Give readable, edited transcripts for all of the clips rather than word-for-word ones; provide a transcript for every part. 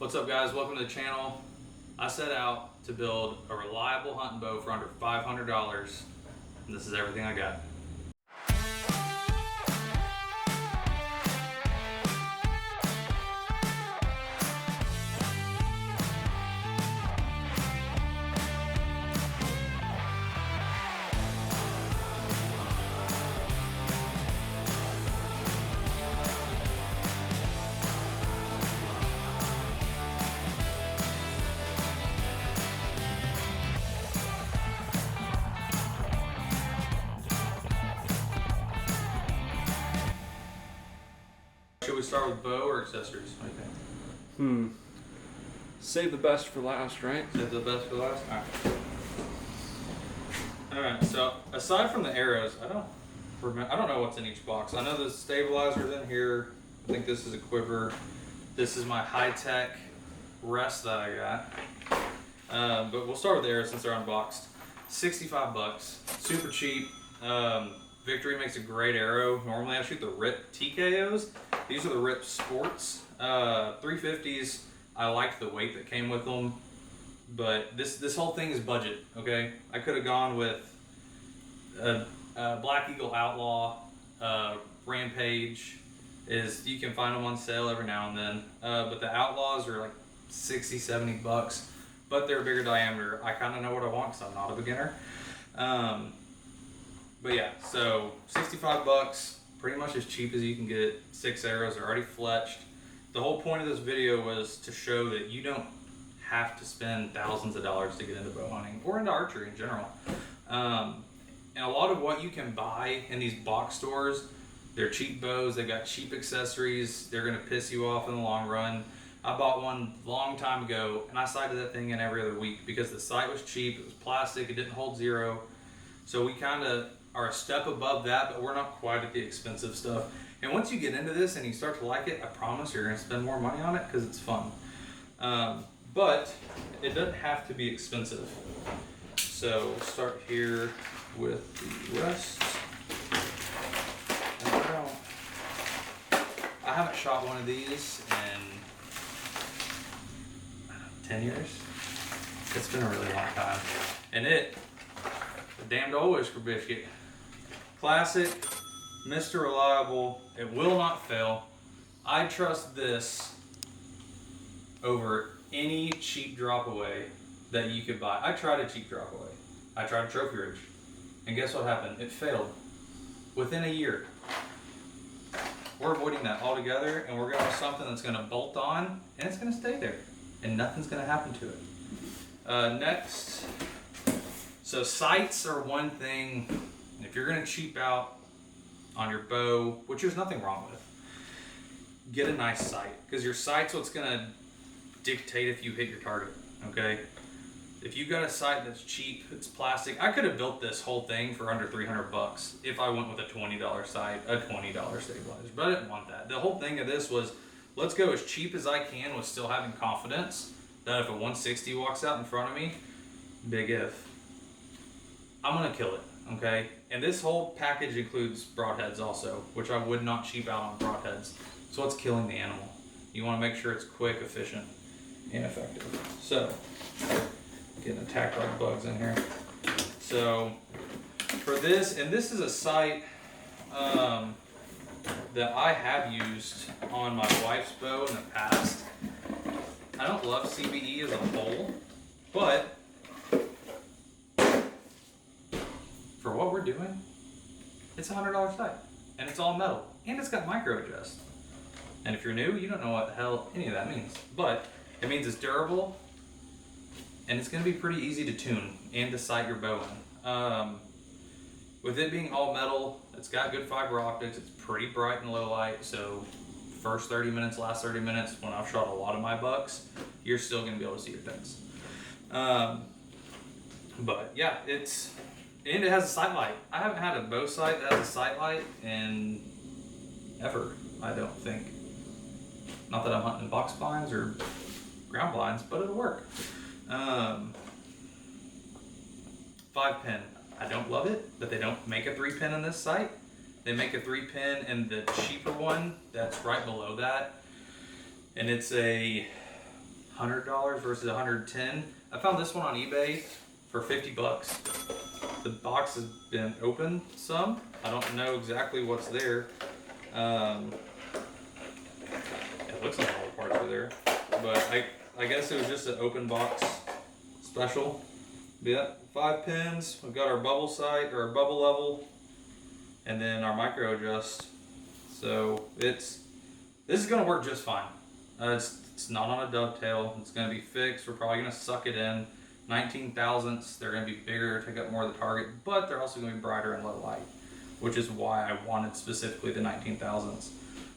What's up, guys? Welcome to the channel. I set out to build a reliable hunting bow for under $500, and this is everything I got. Should we start with bow or accessories? What do you think? Save the best for last, right? Save the best for last? Alright, so aside from the arrows, I don't know what's in each box. I know the stabilizer's in here. I think this is a Quiver. This is my high-tech rest that I got. But we'll start with the arrows since they're unboxed. 65 bucks, super cheap. Victory makes a great arrow. Normally I shoot the Rip TKOs. These are the Rip Sports 350s. I liked the weight that came with them, but this whole thing is budget. Okay, I could have gone with a Black Eagle Outlaw. Rampage you can find them on sale every now and then, but the Outlaws are like 60, 70 bucks, but they're a bigger diameter. I kind of know what I want because I'm not a beginner. But yeah, so 65 bucks, pretty much as cheap as you can get. 6 arrows are already fletched. The whole point of this video was to show that you don't have to spend thousands of dollars to get into bow hunting or into archery in general. And a lot of what you can buy in these box stores, they're cheap bows, they've got cheap accessories, they're gonna piss you off in the long run. I bought one a long time ago and I sighted that thing in every other week because the sight was cheap, it was plastic, it didn't hold zero. So we kind of are a step above that, but we're not quite at the expensive stuff. And once you get into this and you start to like it, I promise you're gonna spend more money on it because it's fun. But it doesn't have to be expensive. So we'll start here with the rest. I haven't shot one of these in 10 years. It's been a really long time. And the damned old Whisker Biscuit. Classic, Mr. Reliable, it will not fail. I trust this over any cheap drop away that you could buy. I tried a cheap drop away. I tried a Trophy Ridge. And guess what happened? It failed within a year. We're avoiding that altogether, and we're going with something that's going to bolt on and it's going to stay there and nothing's going to happen to it. Next, so sights are one thing. If you're going to cheap out on your bow, which there's nothing wrong with, get a nice sight, because your sight's what's going to dictate if you hit your target. Okay, if you got a sight that's cheap, it's plastic. I could have built this whole thing for under 300 bucks if I went with a $20 sight, a $20 stabilizer, but I didn't want that. The whole thing of this was, let's go as cheap as I can with still having confidence that if a 160 walks out in front of me, big if, I'm gonna kill it. Okay, and this whole package includes broadheads also, which I would not cheap out on broadheads. So what's killing the animal? You want to make sure it's quick, efficient, and effective. So, getting attacked by bugs in here. So, for this, and this is a sight that I have used on my wife's bow in the past. I don't love CBE as a whole, but for what we're doing, it's a $100 sight, and it's all metal, and it's got micro adjust. And if you're new, you don't know what the hell any of that means, but it means it's durable, and it's going to be pretty easy to tune and to sight your bow in. With it being all metal, it's got good fiber optics. It's pretty bright in low light, so first 30 minutes, last 30 minutes, when I've shot a lot of my bucks, you're still going to be able to see your things. But yeah, and it has a sight light. I haven't had a bow sight that has a sight light in ever, I don't think. Not that I'm hunting box blinds or ground blinds, but it'll work. 5-pin. I don't love it, but they don't make a 3-pin in this sight. They make a 3-pin in the cheaper one that's right below that. And it's a $100 versus 110. I found this one on eBay for 50 bucks. The box has been opened some. I don't know exactly what's there. It looks like all the parts are there, but I guess it was just an open box special. Yeah, 5 pins. We've got our bubble sight or our bubble level, and then our micro adjust. So this is gonna work just fine. It's not on a dovetail. It's gonna be fixed. We're probably gonna suck it in. 19 thousandths. They're gonna be bigger, take up more of the target, but they're also gonna be brighter and low light, which is why I wanted specifically the 19 thousandths.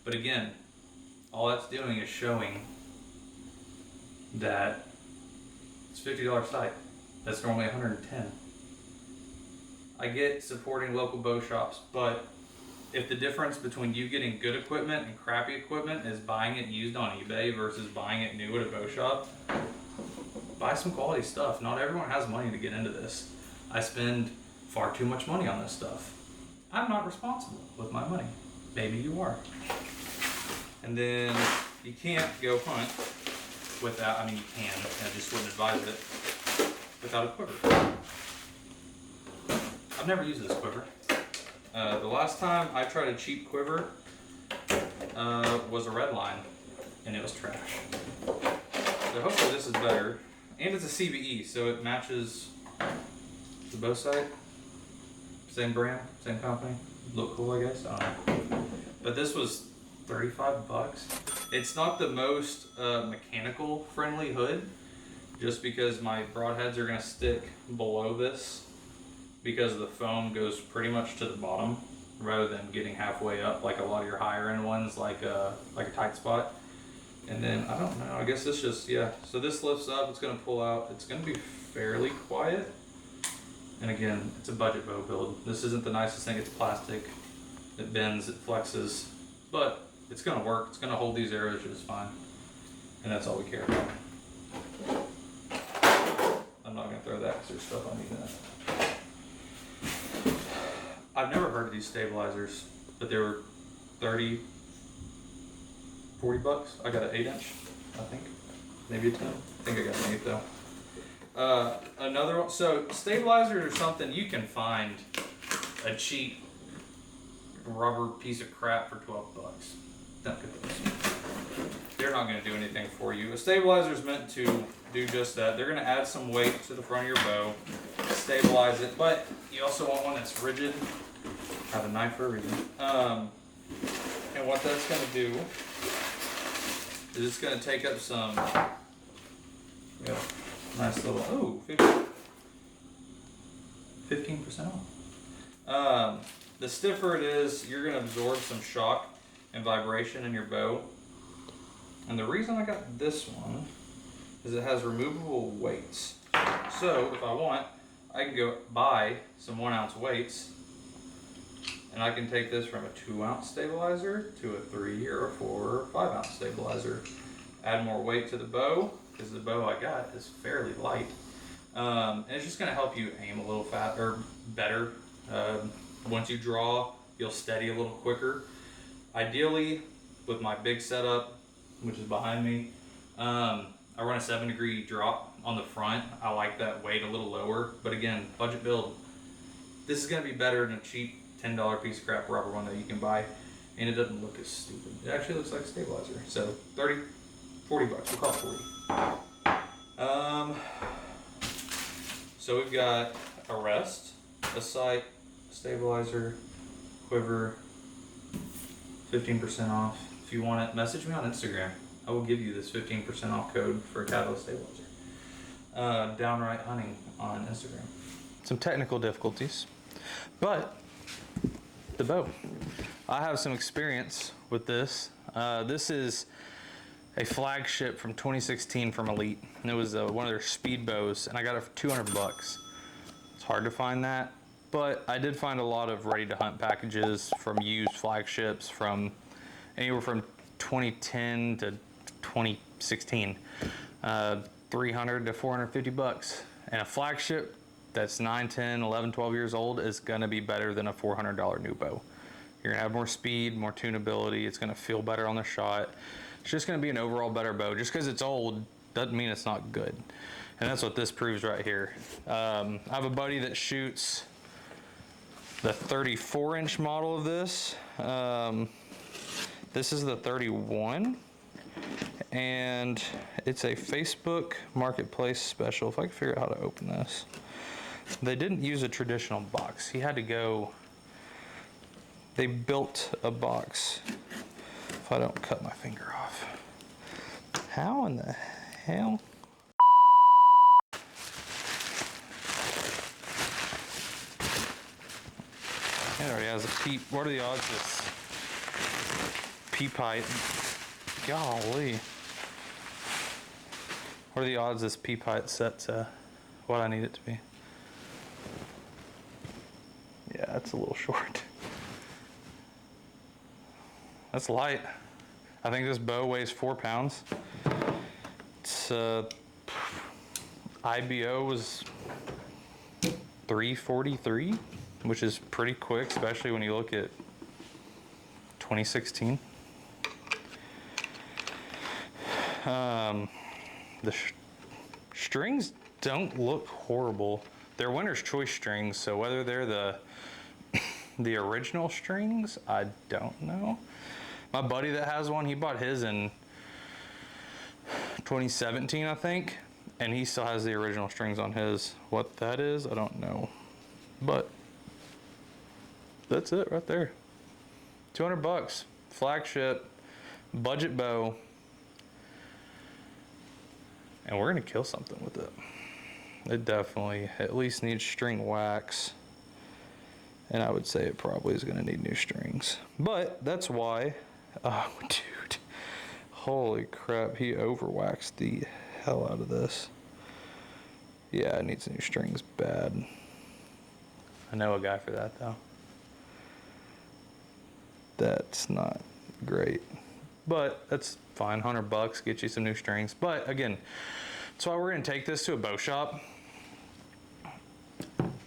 But again, all that's doing is showing that it's $50 sight. That's normally 110. I get supporting local bow shops, but if the difference between you getting good equipment and crappy equipment is buying it used on eBay versus buying it new at a bow shop, buy some quality stuff. Not everyone has money to get into this. I spend far too much money on this stuff. I'm not responsible with my money. Maybe you are. And then you can't go hunt without, I mean you can, I just wouldn't advise it, without a quiver. I've never used this quiver. The last time I tried a cheap quiver was a red line, and it was trash. So hopefully this is better. And it's a CBE, so it matches the bow sight. Same brand, same company. Look cool, I guess. I don't know. But this was 35 bucks. It's not the most mechanical friendly hood, just because my broadheads are gonna stick below this because the foam goes pretty much to the bottom rather than getting halfway up like a lot of your higher end ones, like a tight spot. And then I don't know, I guess this just, yeah. So this lifts up, it's gonna pull out, it's gonna be fairly quiet. And again, it's a budget bow build. This isn't the nicest thing, it's plastic. It bends, it flexes, but it's gonna work. It's gonna hold these arrows just fine. And that's all we care about. I'm not gonna throw that because there's stuff on that. I've never heard of these stabilizers, but they were 30, 40 bucks. I got an 8-inch, I think. Maybe a 10. I think I got an 8 though. Another one, so stabilizers are something you can find a cheap rubber piece of crap for 12 bucks. Don't get those. They're not going to do anything for you. A stabilizer is meant to do just that. They're going to add some weight to the front of your bow, stabilize it, but you also want one that's rigid. I have a knife for a reason. And what that's going to do is it's going to take up some, nice little, oh, 15% off. The stiffer it is, you're going to absorb some shock and vibration in your bow. And the reason I got this one is it has removable weights. So if I want, I can go buy some 1-ounce weights, and I can take this from a 2-ounce stabilizer to a 3 or a 4 or 5-ounce stabilizer. Add more weight to the bow, because the bow I got is fairly light. And it's just going to help you aim a little better. Once you draw, you'll steady a little quicker. Ideally, with my big setup, which is behind me, I run a 7-degree drop on the front. I like that weight a little lower, but again, budget build. This is going to be better than a cheap $10 piece of crap rubber one that you can buy, and it doesn't look as stupid. It actually looks like a stabilizer. So 30, 40 bucks, we'll call it 40. So we've got a rest, a sight, a stabilizer, quiver, 15% off. If you want it, message me on Instagram. I will give you this 15% off code for a Catalyst stabilizer. Downright Hunting on Instagram. Some technical difficulties, but the bow. I have some experience with this. This is a flagship from 2016 from Elite, and it was one of their speed bows, and I got it for 200 bucks. It's hard to find that, but I did find a lot of ready to hunt packages from used flagships from anywhere from 2010 to 2016. 300 to 450 bucks. And a flagship that's 9, 10, 11, 12 years old is gonna be better than a $400 new bow. You're gonna have more speed, more tunability, it's gonna feel better on the shot. It's just gonna be an overall better bow. Just because it's old doesn't mean it's not good. And that's what this proves right here. I have a buddy that shoots the 34-inch model of this. This is the 31, and it's a Facebook Marketplace special. If I could figure out how to open this. They didn't use a traditional box. He had to go, they built a box. If I don't cut my finger off. How in the hell? It already has a peep. What are the odds this pea pipe? Golly. What are the odds this pea pipe set to what I need it to be? Yeah, that's a little short. That's light. I think this bow weighs 4 pounds. It's IBO was 343, which is pretty quick, especially when you look at 2016. The strings don't look horrible. They're winner's choice strings, so whether they're the original strings, I don't know. My buddy that has one, he bought his in 2017, I think, and he still has the original strings on his. What that is, I don't know. But that's it right there. 200 bucks, flagship, budget bow, and we're gonna kill something with it. It definitely at least needs string wax, and I would say it probably is gonna need new strings. But that's why, oh dude, holy crap, he overwaxed the hell out of this. Yeah, it needs new strings bad. I know a guy for that though. That's not great, but that's fine. 100 bucks, get you some new strings. But again, that's why we're gonna take this to a bow shop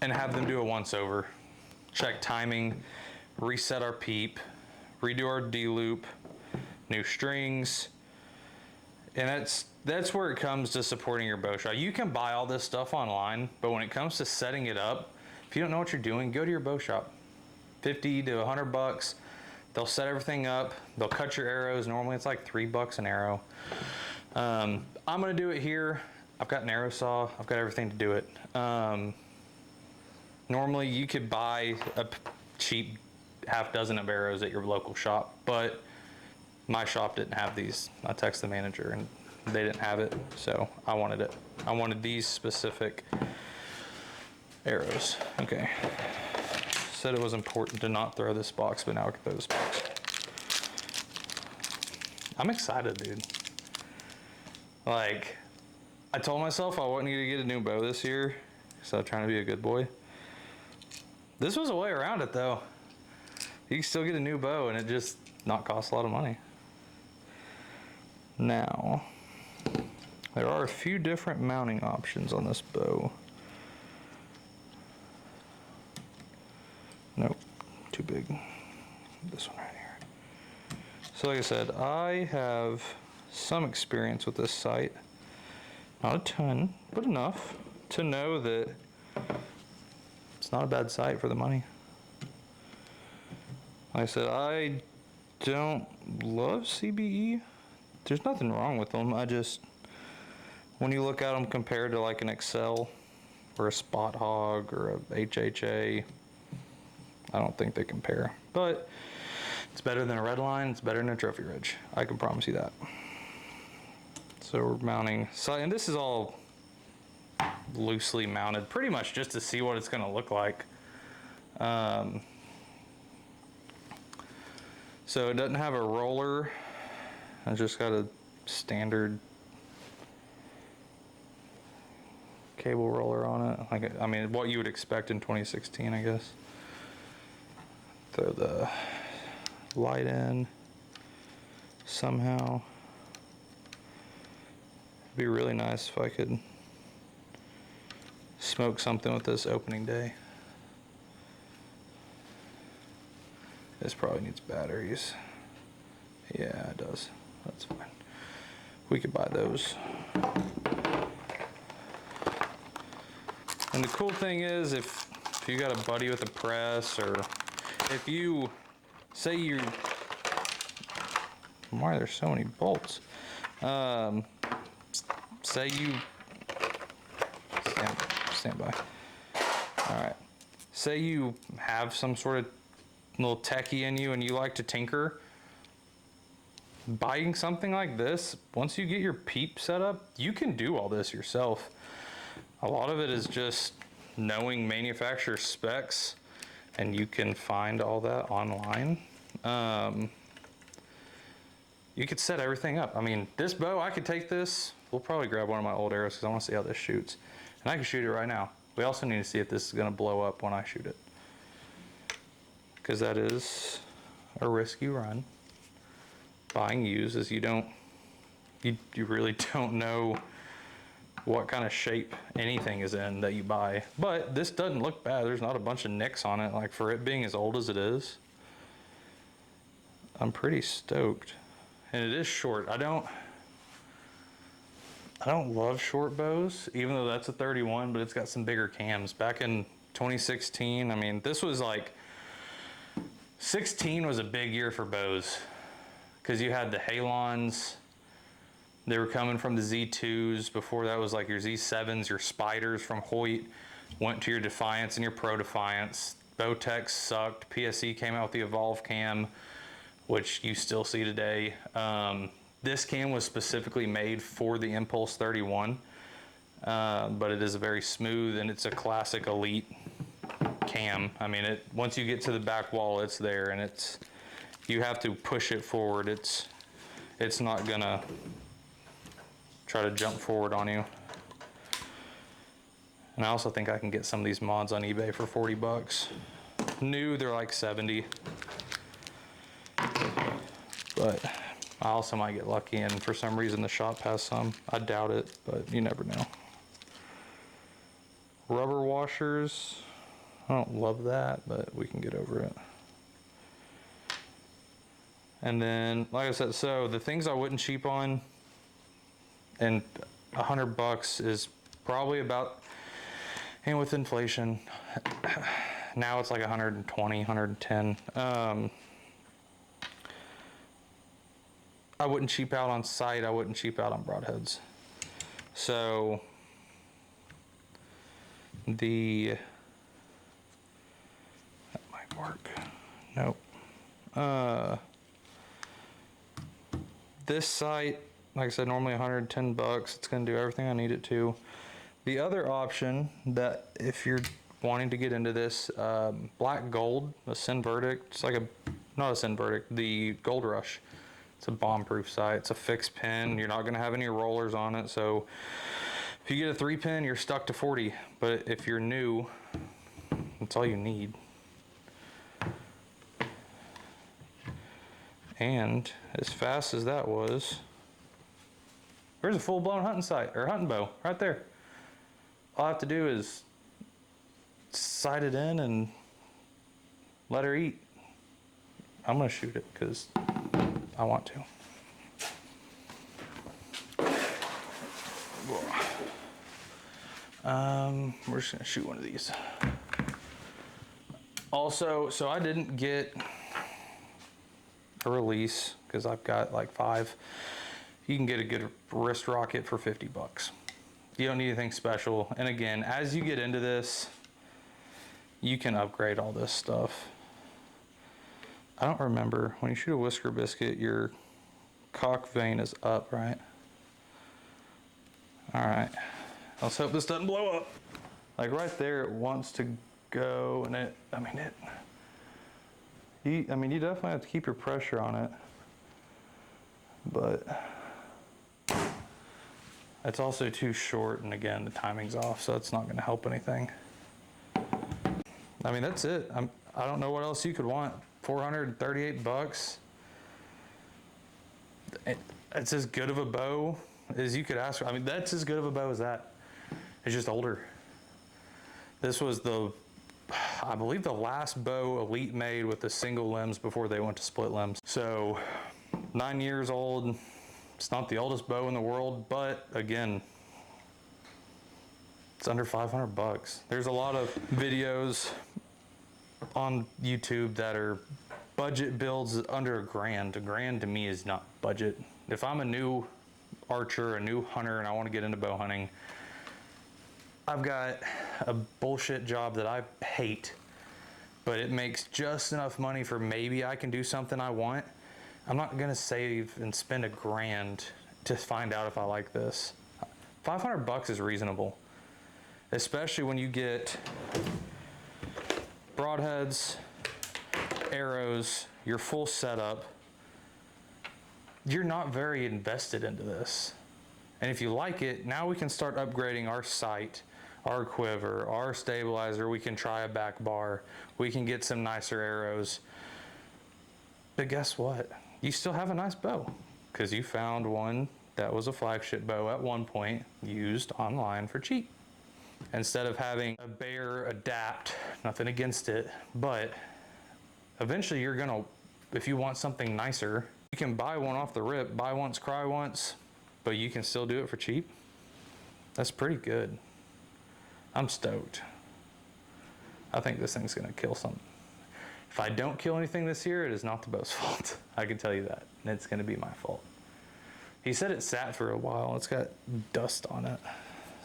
and have them do a once over. Check timing, reset our peep, redo our D-loop, new strings. And that's where it comes to supporting your bow shop. You can buy all this stuff online, but when it comes to setting it up, if you don't know what you're doing, go to your bow shop. 50 to 100 bucks. They'll set everything up. They'll cut your arrows. Normally it's like $3 an arrow. I'm gonna do it here. I've got an arrow saw. I've got everything to do it. Normally you could buy a cheap half dozen of arrows at your local shop, but my shop didn't have these. I texted the manager and they didn't have it, so I wanted it. I wanted these specific arrows. Okay. Said it was important to not throw this box, but now I can throw this box. I'm excited, dude. Like, I told myself I wasn't gonna get a new bow this year, so I'm trying to be a good boy. This was a way around it though. You can still get a new bow and it just not cost a lot of money. Now, there are a few different mounting options on this bow. Nope, too big. This one right here. So like I said, I have some experience with this sight. Not a ton, but enough to know that it's not a bad sight for the money. Like I said, I don't love CBE. There's nothing wrong with them. I just, when you look at them compared to like an Excel or a Spot Hog or a HHA, I don't think they compare. But it's better than a red line. It's better than a Trophy Ridge. I can promise you that. So we're mounting, and this is all loosely mounted, pretty much just to see what it's gonna look like. So it doesn't have a roller. I just got a standard cable roller on it. Like, I mean, what you would expect in 2016, I guess. Throw the light in somehow. It'd be really nice if I could smoke something with this opening day. This probably needs batteries. Yeah, it does. That's fine. we could buy those. And the cool thing is, if you got a buddy with a press, or if you, say you, why are there so many bolts? Say you, stand by. All right. Say you have some sort of little techie in you and you like to tinker. Buying something like this, once you get your peep set up, you can do all this yourself. A lot of it is just knowing manufacturer specs, and you can find all that online. You could set everything up. I mean, this bow, I could take this. We'll probably grab one of my old arrows because I want to see how this shoots. And I can shoot it right now. We also need to see if this is going to blow up when I shoot it, because that is a risky run. Buying used is you really don't know what kind of shape anything is in that you buy. But this doesn't look bad. There's not a bunch of nicks on it, like for it being as old as it is. I'm pretty stoked. And it is short. I don't love short bows, even though that's a 31, but it's got some bigger cams. Back in 2016, I mean, this was like, 16 was a big year for bows, because you had the Halons. They were coming from the Z2s. Before that was like your Z7s, your Spiders from Hoyt. Went to your Defiance and your Pro Defiance. Bowtech sucked. PSE came out with the Evolve cam, which you still see today. This cam was specifically made for the Impulse 31, but it is a very smooth, and it's a classic elite cam. I mean, once you get to the back wall, it's there, and you have to push it forward. It's not gonna try to jump forward on you. And I also think I can get some of these mods on eBay for 40 bucks. New, they're like 70. But I also might get lucky and for some reason the shop has some. I doubt it, but you never know. Rubber washers. I don't love that, but we can get over it. And then, like I said, so the things I wouldn't cheap on, and 100 bucks is probably about, and with inflation, now it's like 120, 110. I wouldn't cheap out on sight. I wouldn't cheap out on broadheads. So that might work. Nope. This sight, like I said, normally 110 bucks. It's going to do everything I need it to. The other option, that if you're wanting to get into this, Black Gold, a Sin Verdict, it's like not a Sin Verdict, the Gold Rush. It's a bomb-proof sight. It's a fixed pin. You're not going to have any rollers on it. So if you get a 3-pin, you're stuck to 40. But if you're new, that's all you need. And as fast as that was, there's a full-blown hunting sight, or hunting bow, right there. All I have to do is sight it in and let her eat. I'm gonna shoot it because I want to. We're just gonna shoot one of these. Also, so I didn't get a release because I've got like 5. You can get a good wrist rocket for 50 bucks. You don't need anything special. And again, as you get into this, you can upgrade all this stuff. I don't remember, when you shoot a whisker biscuit, your cock vein is up, right? All right, let's hope this doesn't blow up. Like right there, it wants to go, and you definitely have to keep your pressure on it, but it's also too short, and again, the timing's off, so it's not gonna help anything. I mean, that's it. I don't know what else you could want. 438 bucks. It's as good of a bow as you could ask for. I mean, that's as good of a bow as that. It's just older. This was I believe the last bow Elite made with the single limbs before they went to split limbs. So 9 years old, It's not the oldest bow in the world, but again, it's under 500 bucks. There's a lot of videos on YouTube that are budget builds under $1,000. $1,000 to me is not budget. If I'm a new archer, a new hunter, and I want to get into bow hunting, I've got a bullshit job that I hate, but it makes just enough money for maybe I can do something I want. I'm not gonna save and spend $1,000 to find out if I like this. 500 bucks is reasonable, especially when you get broadheads, arrows, your full setup. You're not very invested into this. And if you like it, now we can start upgrading our sight, our quiver, our stabilizer. We can try a back bar. We can get some nicer arrows. But guess what? You still have a nice bow because you found one that was a flagship bow at one point used online for cheap. Instead of having a Bear Adapt, nothing against it, but eventually you're gonna, if you want something nicer, you can buy one off the rip, buy once, cry once, but you can still do it for cheap. That's pretty good. I'm stoked. I think this thing's gonna kill something. If I don't kill anything this year, it is not the bow's fault. I can tell you that, and it's gonna be my fault. He said it sat for a while. It's got dust on it.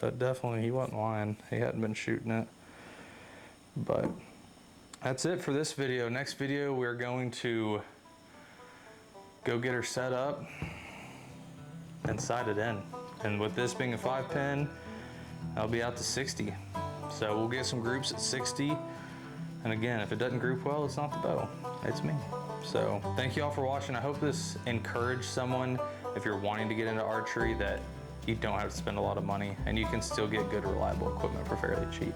So definitely, he wasn't lying. He hadn't been shooting it. But that's it for this video. Next video, we're going to go get her set up and sight it in. And with this being a 5-pin, I'll be out to 60. So we'll get some groups at 60. And again, if it doesn't group well, it's not the bow, it's me. So thank you all for watching. I hope this encouraged someone, if you're wanting to get into archery, that you don't have to spend a lot of money and you can still get good, reliable equipment for fairly cheap.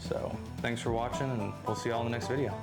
So thanks for watching, and we'll see y'all in the next video.